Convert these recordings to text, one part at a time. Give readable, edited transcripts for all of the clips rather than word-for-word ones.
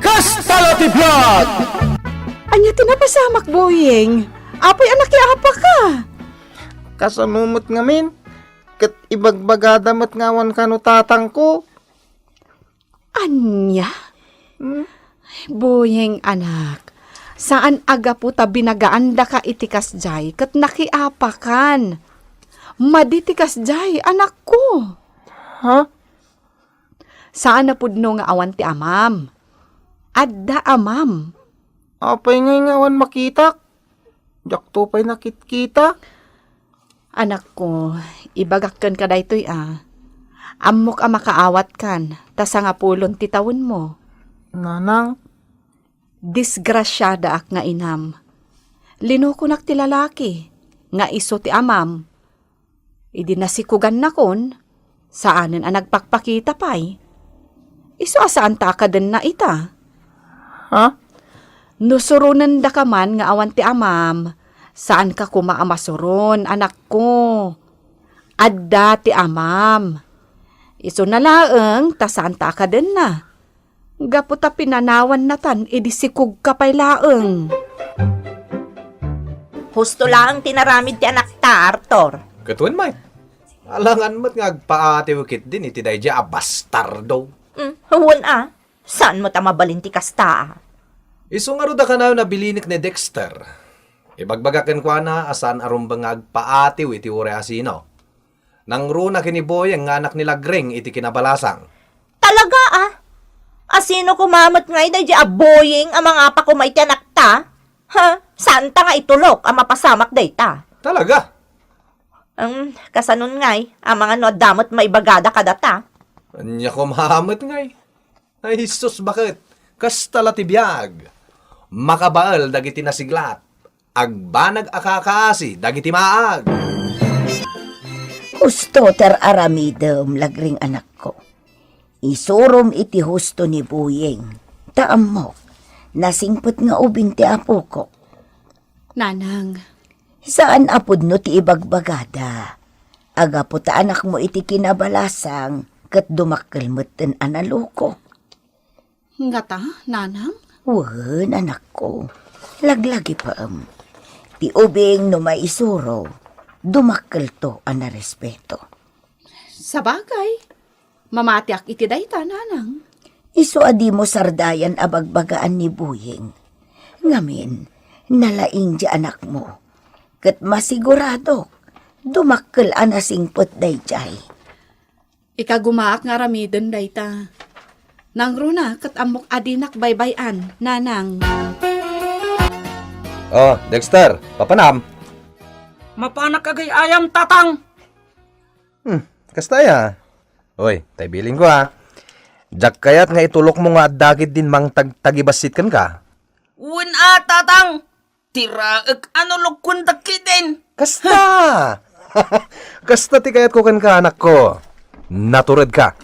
Kastalati Vlog! Anya tinapasamak, Boyeng. Apay anak apa ka? Kasanumot ngamin. Kat ibagbagadamat ngawan kanu tatang ko. Anya? Boyeng anak, saan aga po ta binagaanda ka itikas jay kat nakiapakan? Maditikas jay, anak ko. Ha? Saan na pudno nga awan ti amam? Adda amam. Apay ngay ngawan makitak. Jakto pa'y nakitkita. Anak ko, ibagakkan ka daytoy Amok makaawat kan, tasa nga pulon ti tawon mo. Nanang, Disgrasyada ak nga inam. Linukunak ti lalaki, nga iso ti amam. Idi nasikugan na kon, saanen ang nagpakpakita pa'y. Iso asaan ta ka din na ita. ha? Nusurunan da ka man nga awan ti amam, saan ka kumaamasuron, anak ko. Adda ti amam. Iso na laeng, tasaan ta ka din na. Gaputa pinanawan natan, idisikog ka pa'y laeng. Husto lang tinaramid ti anak ta, Arthur. Katuan may. Alangan mo't nga agpaati wikit din iti dayja bastardo. Huwag Saan mo ta mabalinti kasta? Iso nga ruda ka na nabilinik ni Dexter. Ibagbagakan ko na asan arumbang agpaati iti ure asino. Nang runa kiniboy ang anak nila Gring iti kinabalasang. Talaga Asino kumamot nga iday di aboying ang mga apa kumay ti anak ta? Ha? Saan ta nga itulok ang mapasamak day ta? Talaga? Kasanon nga'y, ang mga no damot maibagada ka data. Anya ko mahamot ngay. Ay, Jesus, bakit? Kastala ti biyag. Makabaal dagiti nasiglat. Agbanag akakaasi dagiti maag. Husto ter aramidem lagring anak ko. Isurom iti husto ni Buyeng. Taam mo, nasingpot nga ubing ti apo ko. Nanang, Saan apod no ti ibagbagada? Aga po ta anak mo iti kinabalasang kat dumakkelmeten analuko. nga ta, nanang? Wen anak ko, laglagi pa Ti ubing no maisuro, dumakkel to ana respeto. Sa bagay, mamatiak iti dayta, nanang. Iso adi mo sardayan abagbagaan ni Buyeng. Ngamin, nalaing di anak mo. Kat masigurado, dumakkel anasingpot dayjay. Ikagumaak nga ramiden dayta. Nang runa, kat amok adinak baybayan, nanang. Oh, Dexter, papanam. Mapanak agay ayam, tatang! Kastaya. Oy, tay biling ko Jak kayat nga itulok mo nga dagit din mang tagibasit kan ka. Uwan tatang! Tiraag ano lukun dakitin! Kasta! Kasta ti kayat ko kan ka, anak ko. Natured ka.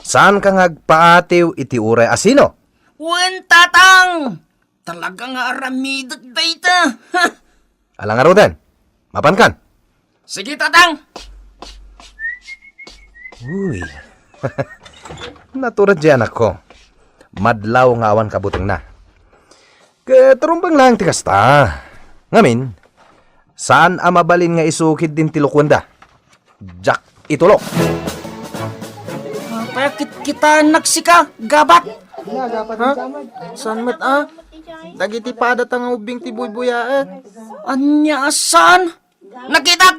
Saan ka ngagpaatiw iti uray asino? Uwan tatang! Talaga nga aramidat dayta! Alang araw din. Mapan kan? Sige tatang! Uy. Natured di anak ko. Madlaw nga awan kabuteng na. Katarumbang lang ti kasta. Ngamin, saan amabalin nga isukid din tilukwanda? Jak itulok. Pakit kita nagsika, gabat! Ha? San met Dagiti padat ang ubing ti buybuyaet. Anya asan? Nakita!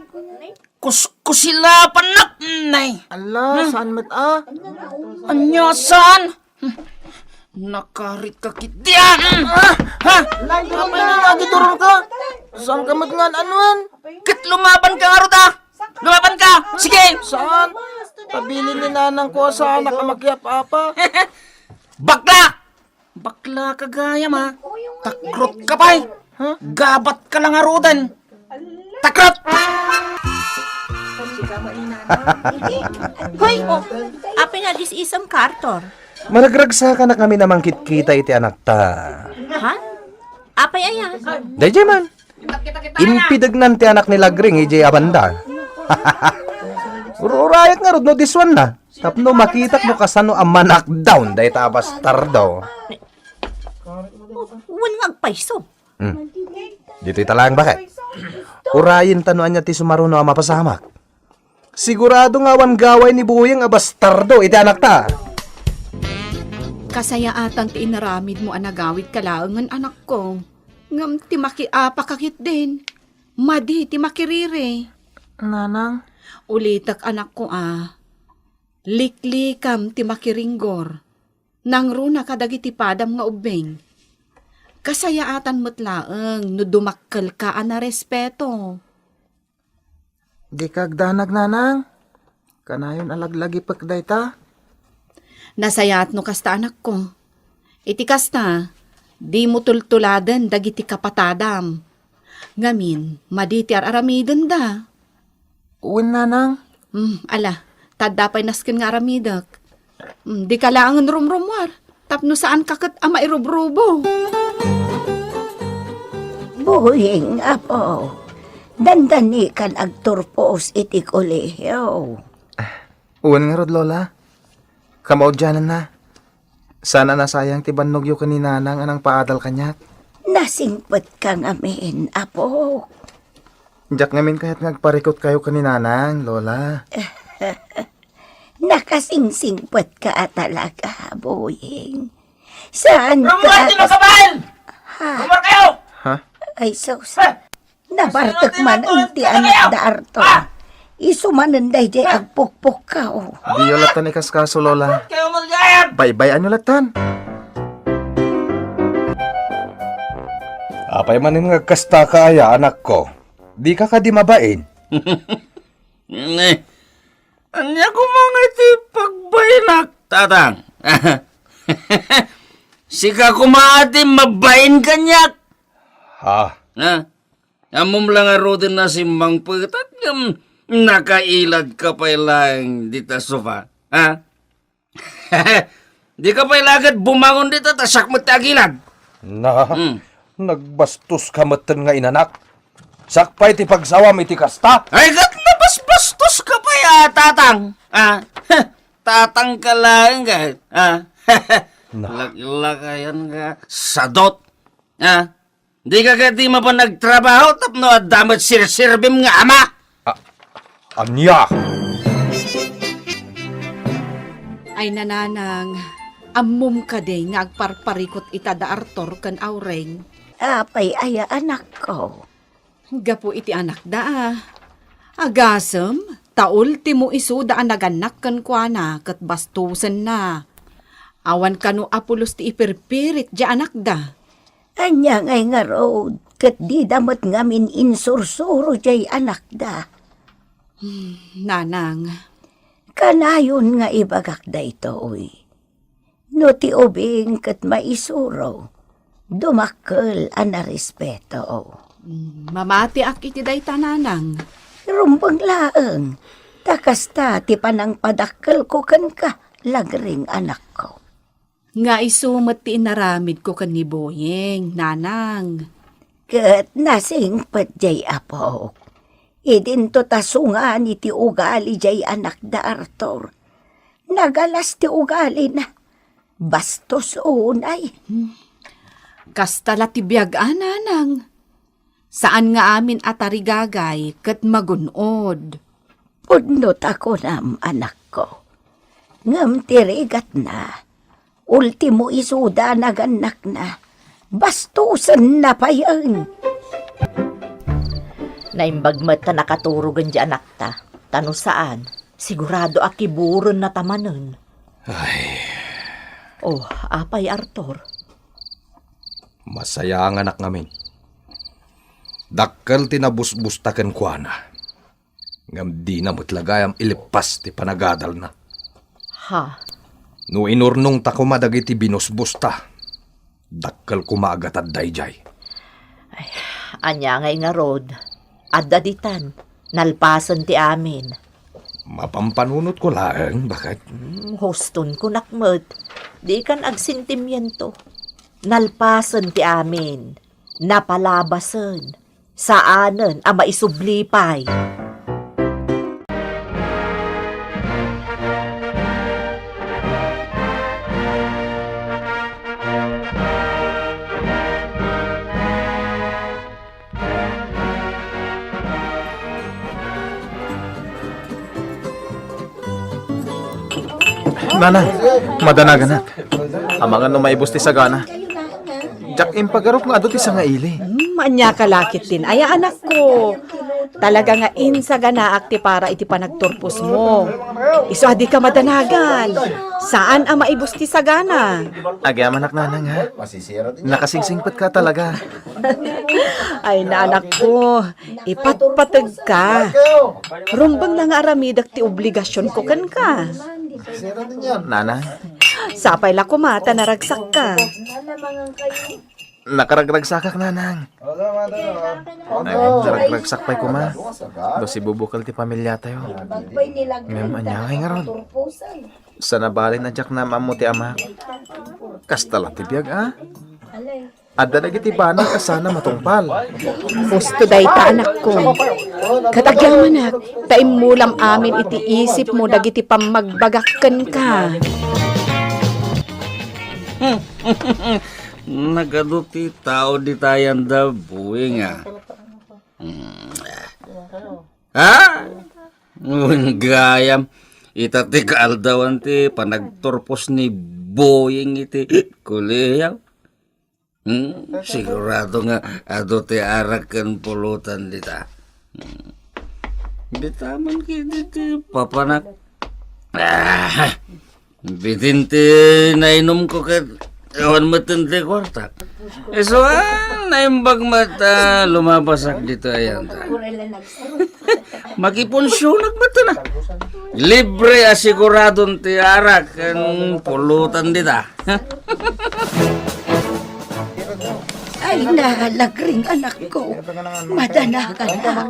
Kusila panak, nay! Ala, san met Anya asan? Nakarit ka kityan! Ha? Kapay na nga giturong ka. Saan ka met nga anuan? Kit lumaban ka nga ruta! Lumaban ka! Sige! Saan? Pabilin ni nanang ko sa anak ang makyap-apa. Bakla! Bakla ka gaya ma. Takrot ka pa'y. Gabat ka lang arudan. Takrot! Hoy, apin na this isang kartor. Managragsa ka na kami namang kitkita iti anak ta. Ha? Apay aya? Dayjay man. Impidagnan ti anak nila Gring ijay abanda. Urayat nga rod no this one na. Tapno makitak mo kasano ang manak down dahi tabas tardaw. wan nga agpaiso. Dito italang bakit? Urayin tanuan niya ti sumaruno ang mapasamak. Sigurado nga wan gaway ni Buyeng a bastardo iti anak ta. Kasayaatan ti inaramid mo anagawid kalaangan anak ko. Ngam ti makiapakakit din. Madi ti makiriri. Nanang, Ulitak anak ko Liklikam ti makiringgor. Nangruna kadagiti padam nga ubeng. Kasayaatan mo't laeng no dumakkel ka na respeto. di kagdanag nanang. Kanayon alaglagi pagday ta. Nasayat no kasta anak ko. Iti kasta, di mo tultuladan dagiti kapatadam. Ngamin, maditi aramiden da. Uwin nanang. Ala, tadapay naskin nga aramidak. Di kalaangan rumrumwar. Tapno saan kakat ama irubrubo. Buying, apo. Dandani kan agturpos iti kolehiyo. Uwin nga rod, Lola. Kamaudyanan na. Sana nasayang ti bannog yu kaninanang anang paadal kanyat. Nasingpet ka ngamin, apo. Diyak ngamin kahit ngagparikot kayo kaninanang, Lola. Nakasingsingpet ka talaga, Buying. Saan ka? Rumor kayo! Ha? Ay, sus. Nabartak man ang ti anak da arto. Isumanan day jay agpukpuk ka, oh. Di yo latan ikaskaso, Lola. Kayo magayan! Bye-bye anyo latan. Apay man nga kasta kaya anak ko. Di ka di mabain. Anya ko mga iti pagbaynak, tatang. Sika kumaati mabain kanyak. Ha? Ha? Amom lang arodin na si Mang Pagkat nakailag ka pa lang dita sofa. Ha? Di ka pa ilagad bumangon dito tasak mo tagilag. Na, nagbastos ka matan nga inanak. Sakpay ti pagsawam iti kasta. Ay, kat nabasbastos ka pa ya, tatang. Ah, tatang ka lang ka. Ah, laki-lakayan ka. Sadot. Ah, di ka di mo pa nagtrabaho tapno at damat sirsirbim nga ama. Anya! Ay nananang, ammum ka day nga agparparikot itada Arthur kan aureng. Apay aya anak ko. Gapo iti anak da Agasem, taul ti mo iso daan naganak kan kwa na kat bastusan na. Awan kanu apulos ti ipirpirit di anak da. Anya ngay nga road, kat di damat ngamin insursuro jay anak da. Nanang, Kanayon nga ibagak da ito, uy. No ti ubing kat maisuro, dumakkel ana respeto. mamati ak iti day tananang. Rumbang laeng, takasta ti panang padakkel ko kan ka, lagring anak ko. Nga isumat ti inaramid ko kan ni Boyeng, nanang. Kat nasingpet jay apo. Idinto tasungan iti ugali jay anak da Arthur. Nagalas ti ugali na. Bastos unay. Kastala ti biyag nanang. Saan nga amin atarigagay kat magunod. Pudnot ako nam anak ko. Ngam tirigat na. Ultimo isuda naganak na. Bastusan na pa yan. Naimbagmat ta nakaturugan di anak ta. Tano saan? Sigurado akiburon na tamanon. Ay, Oh, apay Arthur. masaya ang anak ngamin. Dakkel tinabusbustaken kwa na. Ngam di na mutlagayam ilipas ti panagadal na. Ha? No inurnong ta kumadag iti binusbusta. Dakkel kumaagatad dayjay. Anya ngay nga road. Adda ditan. Nalpasan ti amin. Mapampanunot ko lang, bakit? Hoston ko nakmet. Di kan agsintimiento. Nalpasan ti amin. Napalabasan. Saanen ang maisublipay. Nanang, madanagan na. Amangan no maibusti sa gana. Jak impagarok nga adot isa nga ili. Manya kalakit din. Ay, anak ko. Talaga nga insa ganaak ti para iti panagturpos mo. Iso adi ka madanagan. Saan ang maibus ti sagana? Agyaman anak nanang ha. Nakasingsingpat ka talaga. Ay, anak ko. Ipatpatag ka. Rumbang lang aramidak ti obligasyon ko kan ka. Nanang, Sapay la kumata naragsak ka. nakaragragsakak nanang. Nagaragragsak pa'y kuma. Do si bubukal ti pamilya tayo. Ngam anyangay nga ron. Sa nabalin na jak na mamu ti ama. Kastala ti biyag ah. Adda na giti bana kasana matungpal. Gusto dayta anak ko. Katagyaman nak, taim mulam amin iti isip mo dagiti pamagbagakken ka. Nagaduti tao di tayan da buwing ah. Ha? Gayam. Itati kaaldawan ti panagturpos ni Boying iti kuliyaw. Sigurado nga ado ti arakan pulutan dita. Bitaman kiti ti papanak. Bitin ti nainom ko kat ewan matindi kwarta. So naimbag mata lumabasak dito ayan ta. Makiponsyonak mata na. Libre asiguradon ti arakan pulutan dita. Ay, nalagring anak ko. Madanagan na.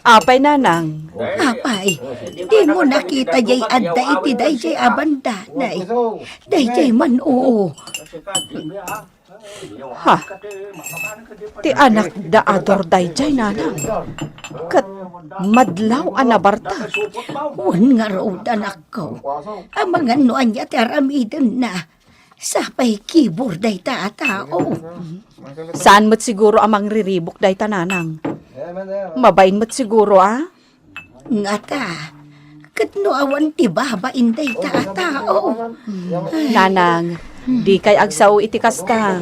Apay nanang. Apay, di mo nakita jay adda iti day jay abandanay. Day jay man oo. Ha? Ti anak da ador dayjay nanang. Kat madlaw anabarta. Wan nga road anak ko. Ang mga noan niya ti aramiden na. Sapay kibur day ta tao. Saan mo't siguro amang riribok dayta nanang? Mabain mo't siguro ah? Nga ta, kat no awan ti babain day ta tao. Nanang, di kay agsaw iti kasta.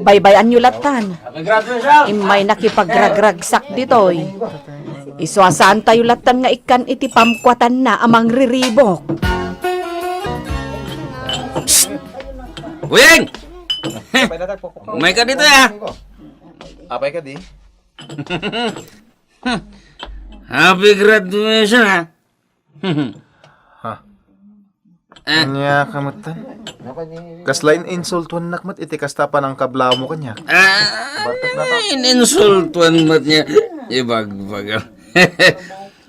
Baybayan nyo latan. Imay nakipagragragsak ditoy. Iswasaan tayo latan nga ikan iti pamkwatan na amang riribok. Wing! May ka dito ya. Apay ka di? Happy graduation ha. Ha? Anya kamutan? Kaslain insultuan nakmat iti kasta pa ng kablaw mo kanya. Ininsultuan mat niya. Ibagbagal.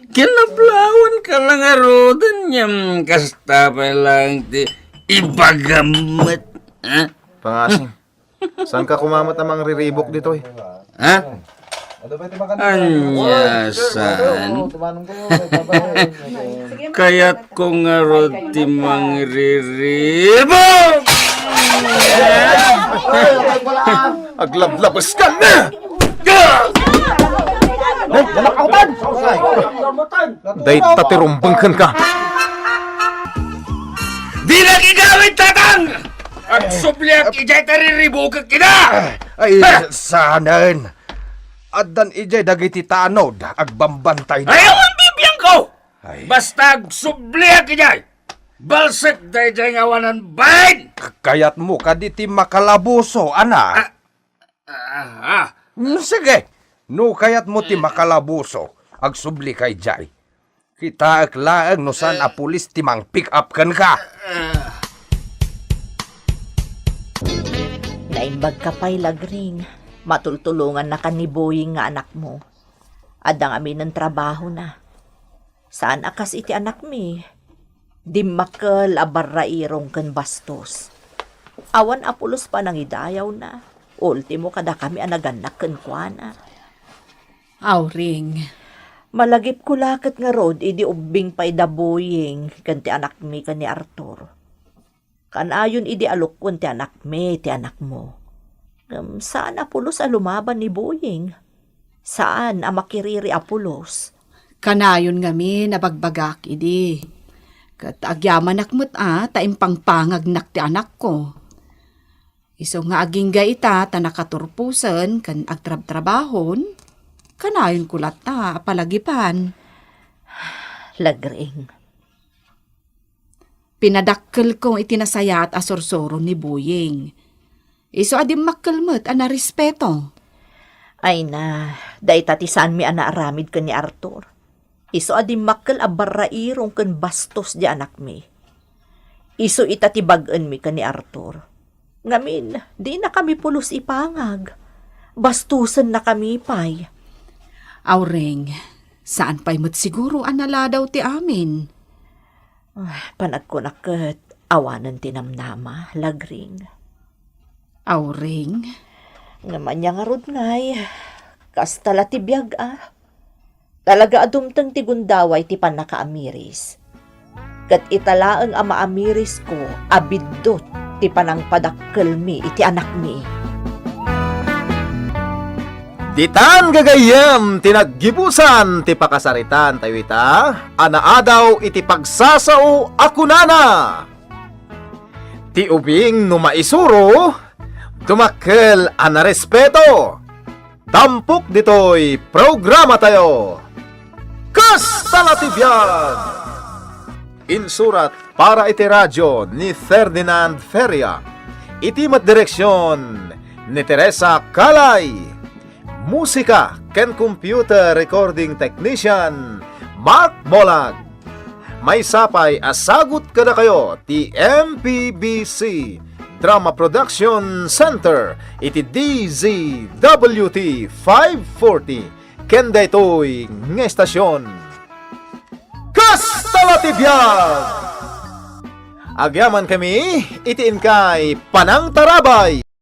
Kinaplawan ka lang arodan niya. Kasta pa lang ti ibagamat. Ha? Pangasing. Saan ka kumamat amang riribok dito eh? Ha? Anyasan. Kaya't ko nga rod ti mangriribok! Aglablabas ka na! Day tatirumbangkan ka! Di lagi gawin tatang! At subliak ijay tariribukak kita! Ay, sanan. Addan ijay dagiti tanod, agbambantay na. Ayaw ang bibiyang ko! Basta subliak ijay! Balsak da ijay ngawanan bain! Kayat mo kaditi makalabuso, ana. Sige, no kayat mo ti makalabuso, agsubli kay jay. Kita laang no san a pulis ti mang pick up kan ka. Naimbag ka pa'y lagring. Matultulungan na ka ni Boying nga anak mo. Adang amin ng trabaho na. Saan akas iti anak mi? Di makal abarrairong kan bastos. Awan apulos pa nang idayaw na. Ultimo kada kami anaganak kan kuana. Auring. Malagip ko lakat nga rod, idi ubing pa'y da Boying kan ti anak mi kan ni Arthur. Kanayon idi alukon ti anak mi, ti anak mo. Saan apulos a lumaban ni Boying? Saan a makiriri apulos? Kanayon nga mi nabagbagak idi. Kat agyaman nakmat taim pangpangag nak ti anak ko. Iso nga aging ita ta nakaturpusan kan agtrab-trabahon, kanayon kulat ta apalagipan. Lagring. Pinadakkel kong itinasaya at asursuro ni Buying. Iso adim makkalmat ana respeto. Ay na, day tatisan mi ana aramid ka ni Arthur. Iso adim makkel abarairong kan bastos di anak mi. Iso itatibagan mi ka ni Arthur. Ngamin, di na kami pulos ipangag. Bastusan na kami pay. Aureng, saan pa'y mo't siguro anala daw ti amin? Panag ko nakat, awanan tinamnama, lagring. Aureng, Naman niya nga rod ngay, kastala ti biyag Talaga adumtang ti gundaway ti panakaamiris. Kat italaang ama amiris ko, abidot ti panang padakkel mi iti anak mi. Ditan gagayam tinaggibusan ti pakasaritan tayo ita, anaadaw iti pagsasao ako nana. Ti ubing numaisuro, tumakkel ana respeto. Tampok ditoy programa tayo. Kastala ti biyag! Insurat para iti radyo ni Ferdinand Feria. Iti direksyon ni Teresa Calay. Musika ken computer recording technician Mark Molag. May sapay asagot kada kayo ti MPBC Drama Production Center iti DZWT 540 ken daytoy nga estasyon. Kastala ti biyag! Agyaman kami, itiin kay Panang Tarabay,